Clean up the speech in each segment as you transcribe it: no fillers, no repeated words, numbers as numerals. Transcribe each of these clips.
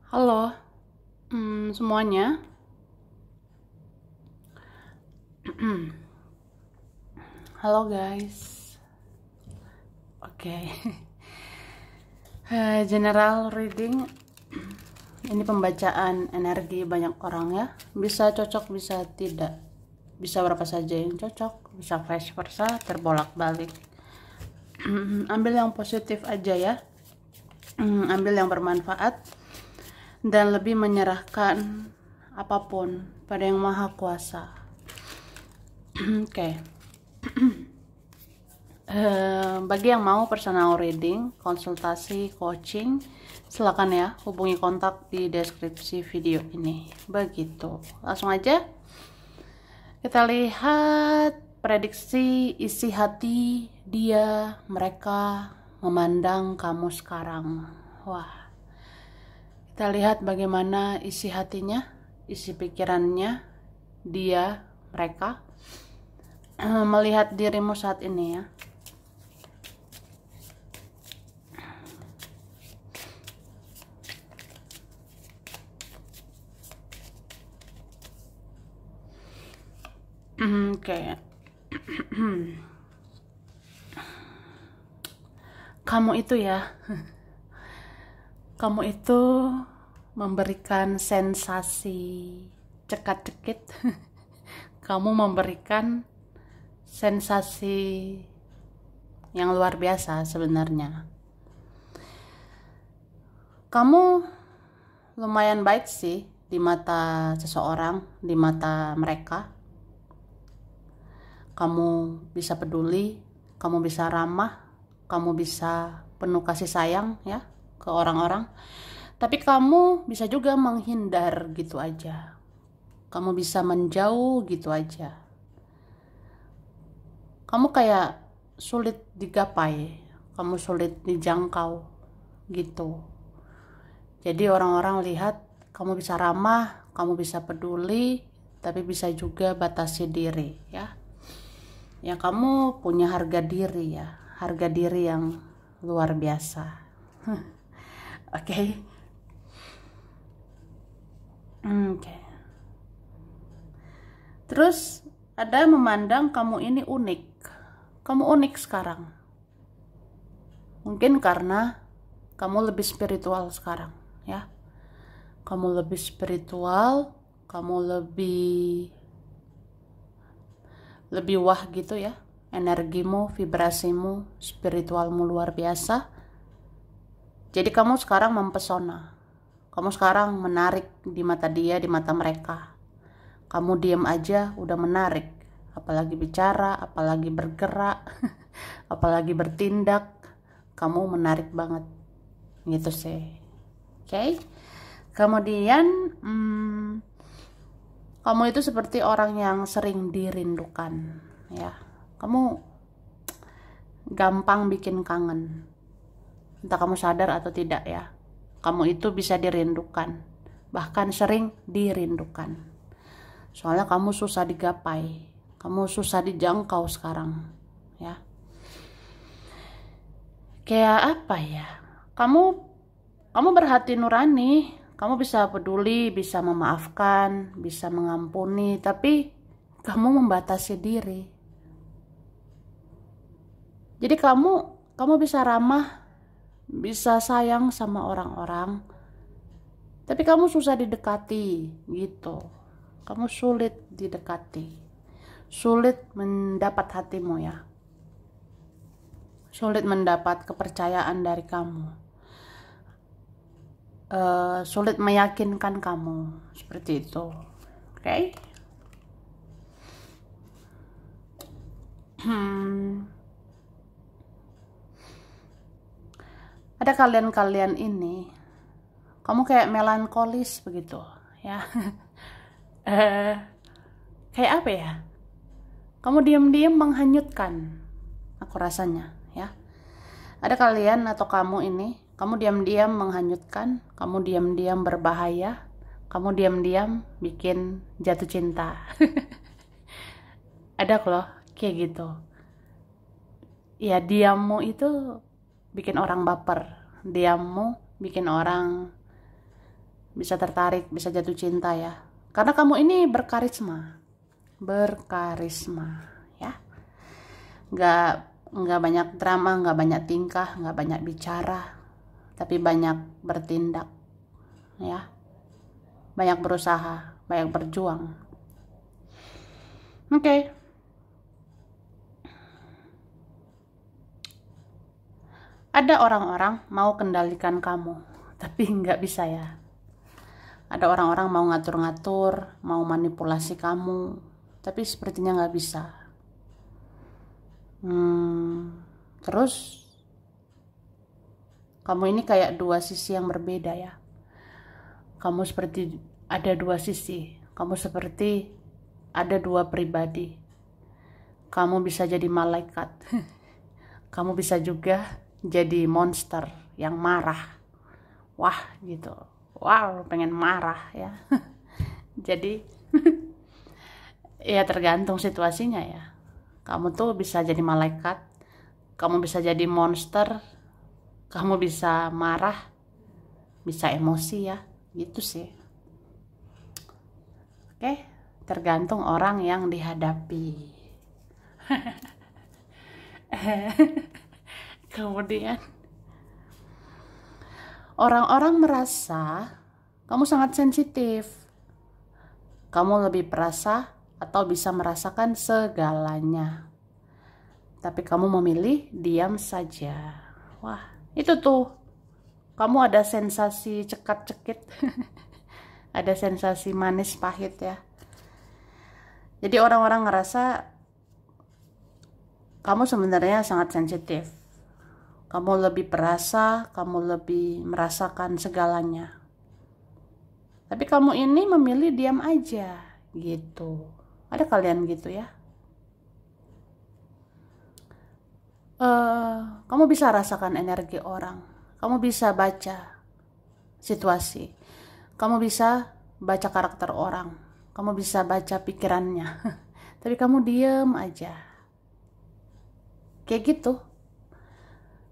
Halo, semuanya. Halo guys. Oke. General reading. Ini pembacaan energi banyak orang ya. Bisa cocok, bisa tidak. Bisa berapa saja yang cocok. Bisa vice versa, terbolak-balik. Ambil yang positif aja ya. Ambil yang bermanfaat. Dan lebih menyerahkan apapun pada yang maha kuasa. Oke. Bagi yang mau personal reading, konsultasi, coaching, silakan ya hubungi kontak di deskripsi video ini. Begitu. Langsung aja kita lihat prediksi isi hati dia, mereka memandang kamu sekarang. Wah, kita lihat bagaimana isi hatinya, isi pikirannya dia, mereka melihat dirimu saat ini ya. Oke. Kamu itu ya, kamu itu memberikan sensasi cekat-cekit. Kamu memberikan sensasi yang luar biasa sebenarnya. Kamu lumayan baik sih di mata seseorang, di mata mereka. Kamu bisa peduli, kamu bisa ramah, kamu bisa penuh kasih sayang ya ke orang-orang. Tapi kamu bisa juga menghindar gitu aja. Kamu bisa menjauh gitu aja. Kamu kayak sulit digapai, kamu sulit dijangkau gitu. Jadi orang-orang lihat kamu bisa ramah, kamu bisa peduli, tapi bisa juga batasi diri ya. Ya kamu punya harga diri ya, harga diri yang luar biasa. Oke. Oke. Terus ada memandang kamu ini unik. Kamu unik sekarang. Mungkin karena kamu lebih spiritual sekarang, ya. Kamu lebih spiritual, kamu lebih wah gitu ya. Energimu, vibrasimu, spiritualmu luar biasa. Jadi kamu sekarang mempesona. Kamu sekarang menarik di mata dia, di mata mereka. Kamu diam aja udah menarik. Apalagi bicara, apalagi bergerak, apalagi bertindak. Kamu menarik banget. Gitu sih. Oke. Kemudian kamu itu seperti orang yang sering dirindukan ya. Kamu gampang bikin kangen. Entah kamu sadar atau tidak ya. Kamu itu bisa dirindukan. Bahkan sering dirindukan. Soalnya kamu susah digapai. Kamu susah dijangkau sekarang ya. Kayak apa ya? Kamu berhati nurani. Kamu bisa peduli, bisa memaafkan, bisa mengampuni, tapi kamu membatasi diri. Jadi kamu bisa ramah, bisa sayang sama orang-orang, tapi kamu susah didekati gitu. Kamu sulit didekati, sulit mendapat hatimu ya, sulit mendapat kepercayaan dari kamu, sulit meyakinkan kamu seperti itu. Oke? Ada kalian-kalian ini, kamu kayak melankolis begitu ya. eh, Kayak apa ya? Kamu diam-diam menghanyutkan, aku rasanya ya. Ada kalian atau kamu ini, kamu diam-diam menghanyutkan, kamu diam-diam berbahaya, kamu diam-diam bikin jatuh cinta. Ada loh kayak gitu. Ya diammu itu bikin orang baper, diammu bikin orang bisa tertarik, bisa jatuh cinta ya. Karena kamu ini berkarisma, ya. Nggak banyak drama, nggak banyak tingkah, nggak banyak bicara, tapi banyak bertindak, ya. Banyak berusaha, banyak berjuang. Oke. Ada orang-orang mau kendalikan kamu, tapi nggak bisa ya. Ada orang-orang mau ngatur-ngatur, mau manipulasi kamu, tapi sepertinya nggak bisa. Terus kamu ini kayak dua sisi yang berbeda ya. Kamu seperti ada dua sisi. Kamu seperti ada dua pribadi. Kamu bisa jadi malaikat. Kamu bisa juga jadi monster yang marah. Wah gitu. Wow, pengen marah ya. Jadi ya tergantung situasinya ya. Kamu tuh bisa jadi malaikat, kamu bisa jadi monster, kamu bisa marah, bisa emosi ya, gitu sih. Oke, tergantung orang yang dihadapi. Kemudian orang-orang merasa kamu sangat sensitif. Kamu lebih perasa atau bisa merasakan segalanya. Tapi kamu memilih diam saja. Wah, itu tuh. Kamu ada sensasi cekat-cekit. Ada sensasi manis pahit ya. Jadi orang-orang ngerasa kamu sebenarnya sangat sensitif. Kamu lebih perasa, kamu lebih merasakan segalanya. Tapi kamu ini memilih diam aja gitu. Ada kalian gitu ya? Kamu bisa rasakan energi orang. Kamu bisa baca situasi. Kamu bisa baca karakter orang. Kamu bisa baca pikirannya. Tapi kamu diam aja. Kayak gitu.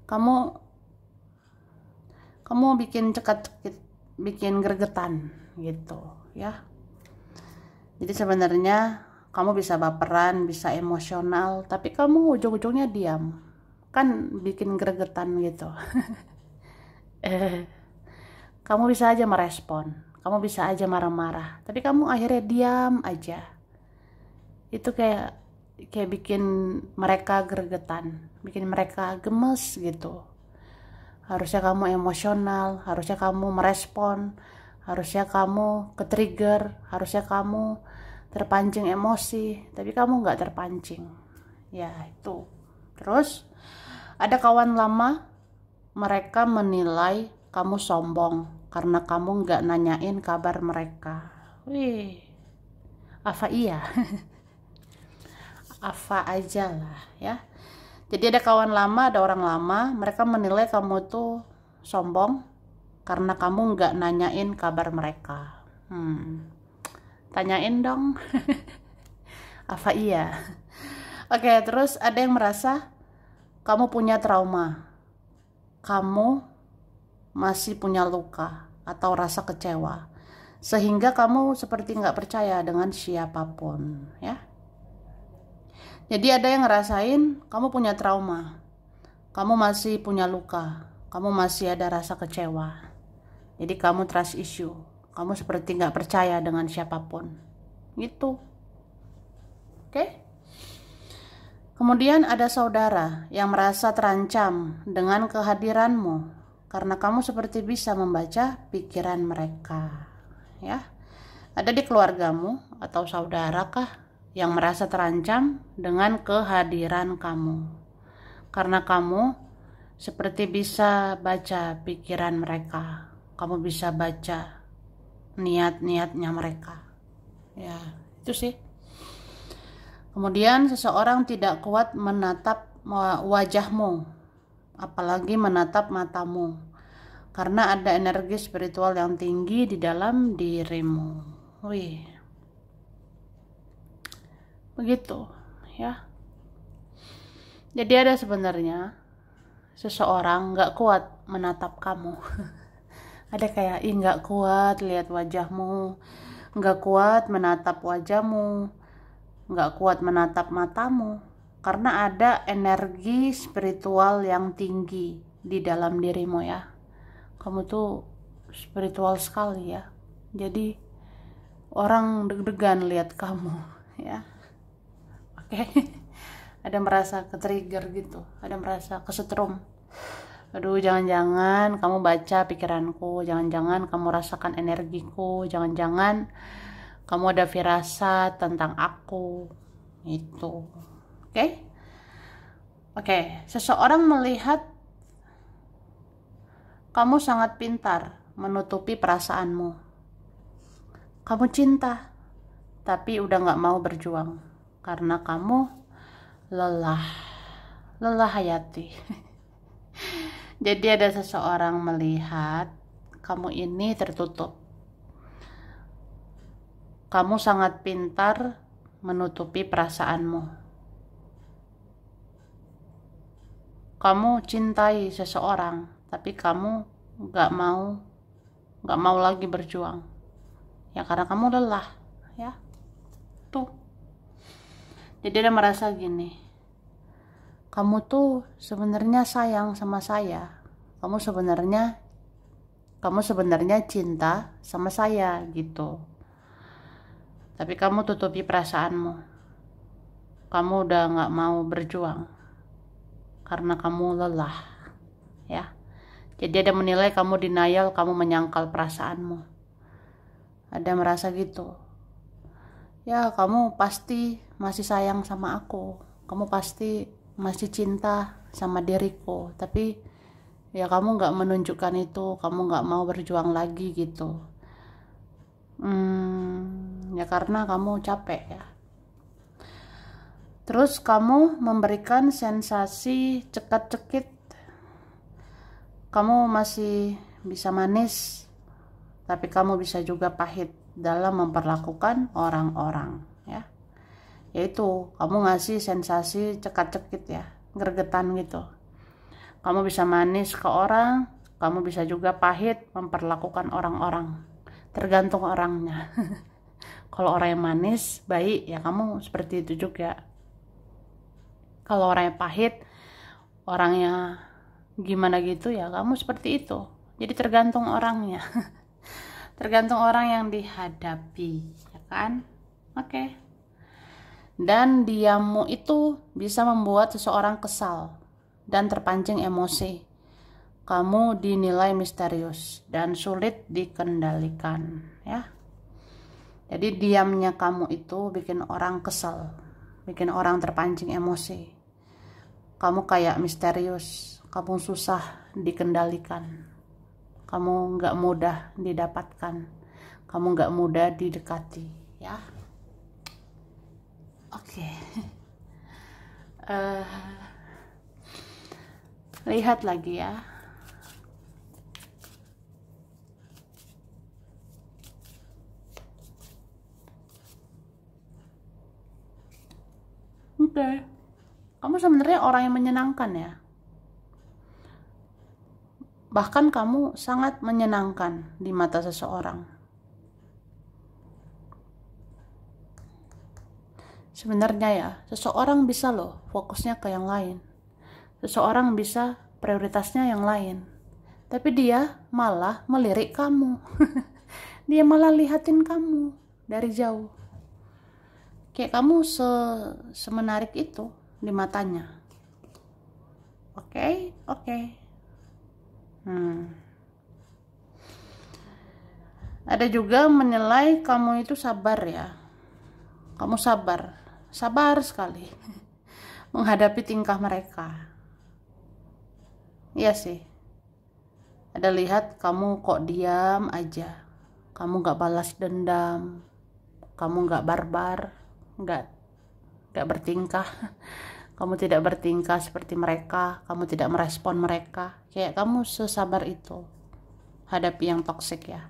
Kamu bikin cekat-cekit, bikin gregetan gitu ya. Jadi sebenarnya kamu bisa baperan, bisa emosional, tapi kamu ujung-ujungnya diam. Kan bikin gregetan gitu. Kamu bisa aja merespon, kamu bisa aja marah-marah, tapi kamu akhirnya diam aja. Itu kayak bikin mereka gregetan, bikin mereka gemes gitu. Harusnya kamu emosional, harusnya kamu merespon, harusnya kamu ke-trigger, harusnya kamu terpancing emosi, tapi kamu nggak terpancing. Ya itu. Terus ada kawan lama, mereka menilai kamu sombong karena kamu nggak nanyain kabar mereka. Wih, apa iya? Apa aja lah ya. Jadi ada kawan lama, ada orang lama, mereka menilai kamu tuh sombong karena kamu nggak nanyain kabar mereka. Tanyain dong. Apa iya? Oke, terus ada yang merasa kamu punya trauma. Kamu masih punya luka atau rasa kecewa. Sehingga kamu seperti nggak percaya dengan siapapun, ya. Jadi ada yang ngerasain kamu punya trauma, kamu masih punya luka, kamu masih ada rasa kecewa. Jadi kamu trust issue, kamu seperti nggak percaya dengan siapapun, gitu. Oke? Kemudian ada saudara yang merasa terancam dengan kehadiranmu karena kamu seperti bisa membaca pikiran mereka, ya. Ada di keluargamu atau saudara kah yang merasa terancam dengan kehadiran kamu karena kamu seperti bisa baca pikiran mereka, kamu bisa baca niat-niatnya mereka, ya itu sih. Kemudian seseorang tidak kuat menatap wajahmu, apalagi menatap matamu, karena ada energi spiritual yang tinggi di dalam dirimu. Wih, begitu ya. Jadi ada sebenarnya seseorang gak kuat menatap kamu. Ada kayak, ih nggak kuat lihat wajahmu, nggak kuat menatap wajahmu, nggak kuat menatap matamu, karena ada energi spiritual yang tinggi di dalam dirimu ya. Kamu tuh spiritual sekali ya. Jadi orang deg-degan lihat kamu ya. Oke. Ada merasa ke-trigger gitu, ada merasa kesetrum. Aduh, jangan-jangan kamu baca pikiranku, jangan-jangan kamu rasakan energiku, jangan-jangan kamu ada firasat tentang aku. Itu. Oke? Oke, seseorang melihat kamu sangat pintar menutupi perasaanmu. Kamu cinta, tapi udah gak mau berjuang karena kamu lelah hayati. Jadi ada seseorang melihat kamu ini tertutup. Kamu sangat pintar menutupi perasaanmu. Kamu cintai seseorang, tapi kamu gak mau lagi berjuang. Ya karena kamu lelah, ya. Tuh. Jadi dia merasa gini, kamu tuh sebenarnya sayang sama saya, kamu sebenarnya cinta sama saya gitu, tapi kamu tutupi perasaanmu, kamu udah nggak mau berjuang karena kamu lelah, ya. Jadi ada menilai kamu denial, kamu menyangkal perasaanmu, ada merasa gitu. Ya, kamu pasti masih sayang sama aku. Kamu pasti masih cinta sama diriku. Tapi ya kamu gak menunjukkan itu. Kamu gak mau berjuang lagi gitu. Ya karena kamu capek ya. Terus kamu memberikan sensasi cekat-cekit. Kamu masih bisa manis, tapi kamu bisa juga pahit dalam memperlakukan orang-orang ya. Yaitu kamu ngasih sensasi cekat-cekit ya, gregetan gitu. Kamu bisa manis ke orang, kamu bisa juga pahit memperlakukan orang-orang. Tergantung orangnya. Kalau orang yang manis, baik ya kamu seperti itu juga. Kalau orang yang pahit, orangnya gimana gitu ya kamu seperti itu. Jadi tergantung orangnya. Tergantung orang yang dihadapi, ya kan? Oke. Dan diammu itu bisa membuat seseorang kesal dan terpancing emosi. Kamu dinilai misterius dan sulit dikendalikan, ya. Jadi diamnya kamu itu bikin orang kesal, bikin orang terpancing emosi. Kamu kayak misterius, kamu susah dikendalikan. Kamu gak mudah didapatkan, kamu gak mudah didekati, ya. Oke. Lihat lagi ya. Oke. Kamu sebenarnya orang yang menyenangkan ya. Bahkan kamu sangat menyenangkan di mata seseorang. Sebenarnya ya, seseorang bisa loh fokusnya ke yang lain. Seseorang bisa prioritasnya yang lain. Tapi dia malah melirik kamu. Dia malah lihatin kamu dari jauh. Kayak kamu semenarik itu di matanya. Oke. Ada juga menilai kamu itu sabar ya. Kamu sabar sekali menghadapi tingkah mereka. Iya sih. Ada lihat kamu kok diam aja. Kamu gak balas dendam. Kamu gak barbar, gak bertingkah. Kamu tidak bertingkah seperti mereka. Kamu tidak merespon mereka. Kayak kamu sesabar itu hadapi yang toksik ya.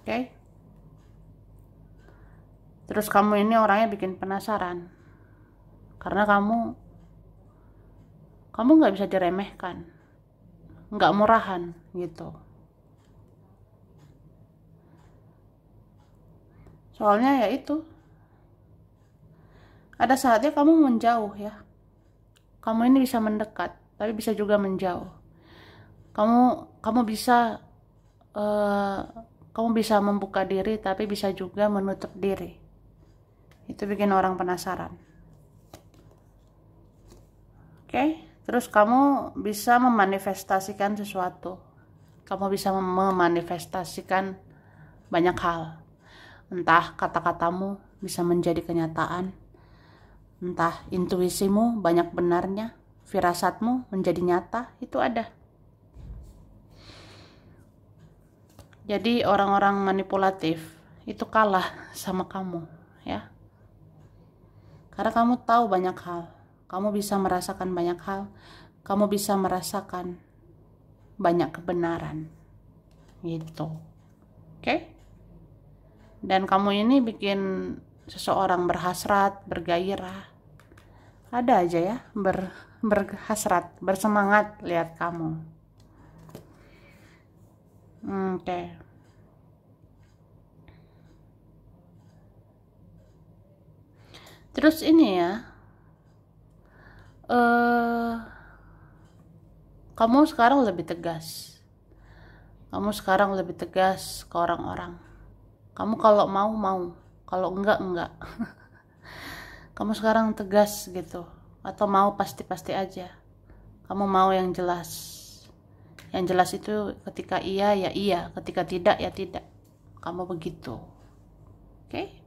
Oke. Terus kamu ini orangnya bikin penasaran. Karena kamu gak bisa diremehkan. Gak murahan gitu. Soalnya ya itu, ada saatnya kamu menjauh ya. Kamu ini bisa mendekat, tapi bisa juga menjauh. Kamu bisa eh, kamu bisa membuka diri, tapi bisa juga menutup diri. Itu bikin orang penasaran. Oke, terus kamu bisa memanifestasikan sesuatu. Kamu bisa memanifestasikan banyak hal. Entah kata-katamu bisa menjadi kenyataan, entah intuisimu banyak benarnya, firasatmu menjadi nyata, itu ada. Jadi orang-orang manipulatif itu kalah sama kamu, ya. Karena kamu tahu banyak hal, kamu bisa merasakan banyak hal, kamu bisa merasakan banyak kebenaran, gitu. Oke? Dan kamu ini bikin seseorang berhasrat, bergairah. Ada aja ya, berhasrat, bersemangat lihat kamu. Oke. Terus ini ya, kamu sekarang lebih tegas. Kamu sekarang lebih tegas ke orang-orang. Kamu kalau mau, kalau enggak. Kamu sekarang tegas gitu. Atau mau pasti-pasti aja. Kamu mau yang jelas. Yang jelas itu ketika iya, ya iya. Ketika tidak, ya tidak. Kamu begitu. Oke?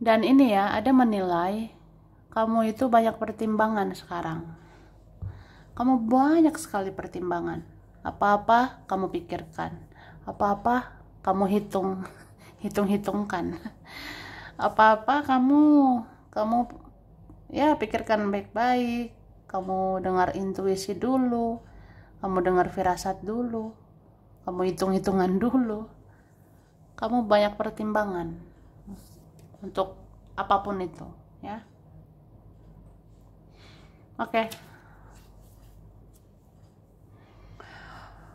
Dan ini ya, ada menilai kamu itu banyak pertimbangan sekarang. Kamu banyak sekali pertimbangan. Apa-apa kamu pikirkan. Apa-apa kamu hitung-hitungkan. Apa-apa kamu ya pikirkan baik-baik. Kamu dengar intuisi dulu. Kamu dengar firasat dulu. Kamu hitung-hitungan dulu. Kamu banyak pertimbangan untuk apapun itu, ya. Oke.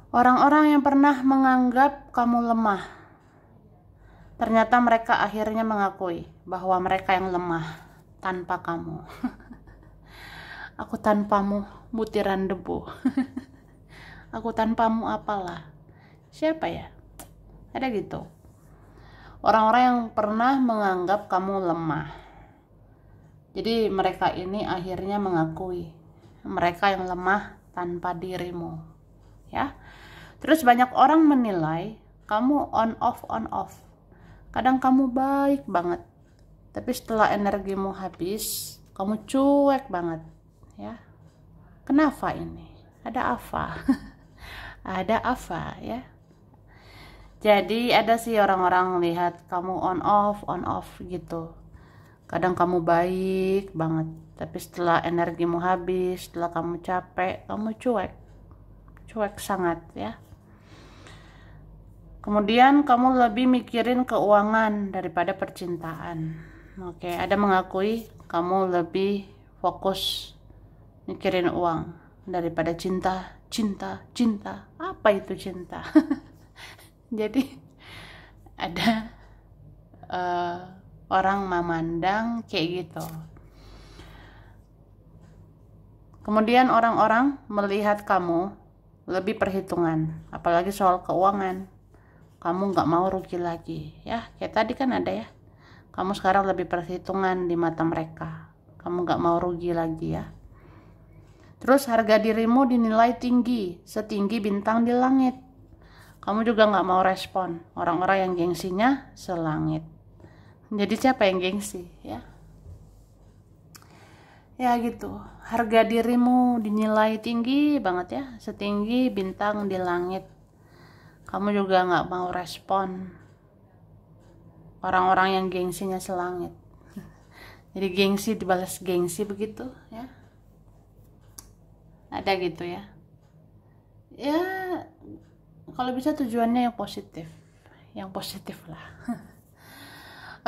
Orang-orang yang pernah menganggap kamu lemah, ternyata mereka akhirnya mengakui bahwa mereka yang lemah tanpa kamu. Aku tanpamu butiran debu. Aku tanpamu apalah. Siapa ya? Ada gitu. Orang-orang yang pernah menganggap kamu lemah. Jadi mereka ini akhirnya mengakui mereka yang lemah tanpa dirimu. Ya. Terus banyak orang menilai kamu on off. Kadang kamu baik banget. Tapi setelah energimu habis, kamu cuek banget, ya. Kenapa ini? Ada apa? Ada apa, ya? Jadi ada sih orang-orang lihat kamu on off gitu. Kadang kamu baik banget, tapi setelah energimu habis, setelah kamu capek, kamu cuek sangat, ya. Kemudian kamu lebih mikirin keuangan daripada percintaan. Oke, ada mengakui kamu lebih fokus mikirin uang daripada cinta. Apa itu cinta? Jadi ada orang memandang kayak gitu. Kemudian orang-orang melihat kamu lebih perhitungan, apalagi soal keuangan. Kamu nggak mau rugi lagi, ya. Kayak tadi kan ada ya. Kamu sekarang lebih perhitungan di mata mereka. Kamu nggak mau rugi lagi, ya. Terus harga dirimu dinilai tinggi, setinggi bintang di langit. Kamu juga nggak mau respon orang-orang yang gengsinya selangit. Jadi siapa yang gengsi, ya? Ya gitu. Harga dirimu dinilai tinggi banget ya, setinggi bintang di langit. Kamu juga nggak mau respon orang-orang yang gengsinya selangit. Jadi gengsi dibalas gengsi begitu, ya. Ada gitu ya. Ya, kalau bisa tujuannya yang positif lah.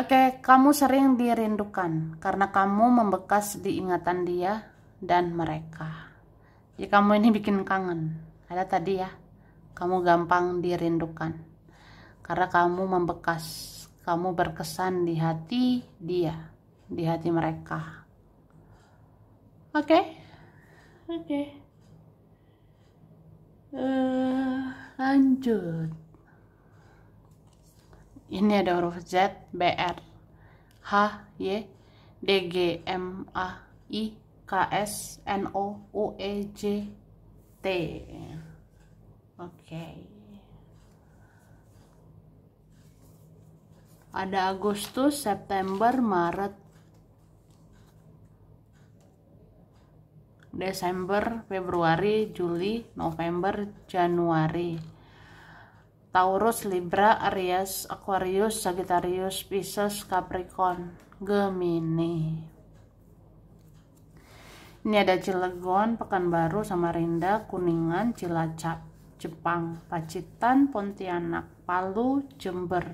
Oke, kamu sering dirindukan karena kamu membekas di ingatan dia dan mereka. Jadi kamu ini bikin kangen. Ada tadi ya, kamu gampang dirindukan karena kamu membekas, kamu berkesan di hati dia, di hati mereka. Oke. Lanjut. Ini ada huruf Z, BR, H, Y, D, G, M, A, I, K, S, N, O, U, E, J, T. Oke. Ada Agustus, September, Maret, Desember, Februari, Juli, November, Januari. Taurus, Libra, Aries, Aquarius, Sagittarius, Pisces, Capricorn, Gemini. Ini ada Cilegon, Pekanbaru, Samarinda, Kuningan, Cilacap, Jepang, Pacitan, Pontianak, Palu, Jember,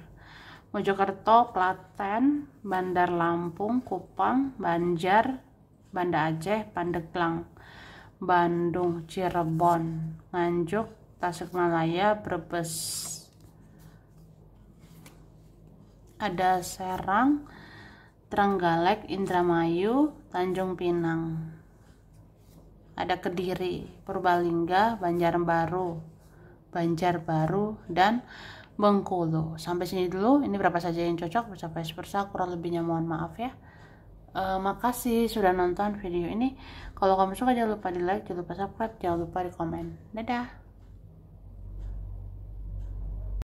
Mojokerto, Klaten, Bandar Lampung, Kupang, Banjar, Banda Aceh, Pandeglang, Bandung, Cirebon, Nganjuk, Tasikmalaya, Brebes. Ada Serang, Trenggalek, Indramayu, Tanjung Pinang. Ada Kediri, Purbalingga, Banjarbaru, dan Bengkulu. Sampai sini dulu. Ini berapa saja yang cocok, bisa vice versa, kurang lebihnya mohon maaf ya. Makasih sudah nonton video ini. Kalau kamu suka jangan lupa di like, jangan lupa subscribe, jangan lupa di komen. Dadah.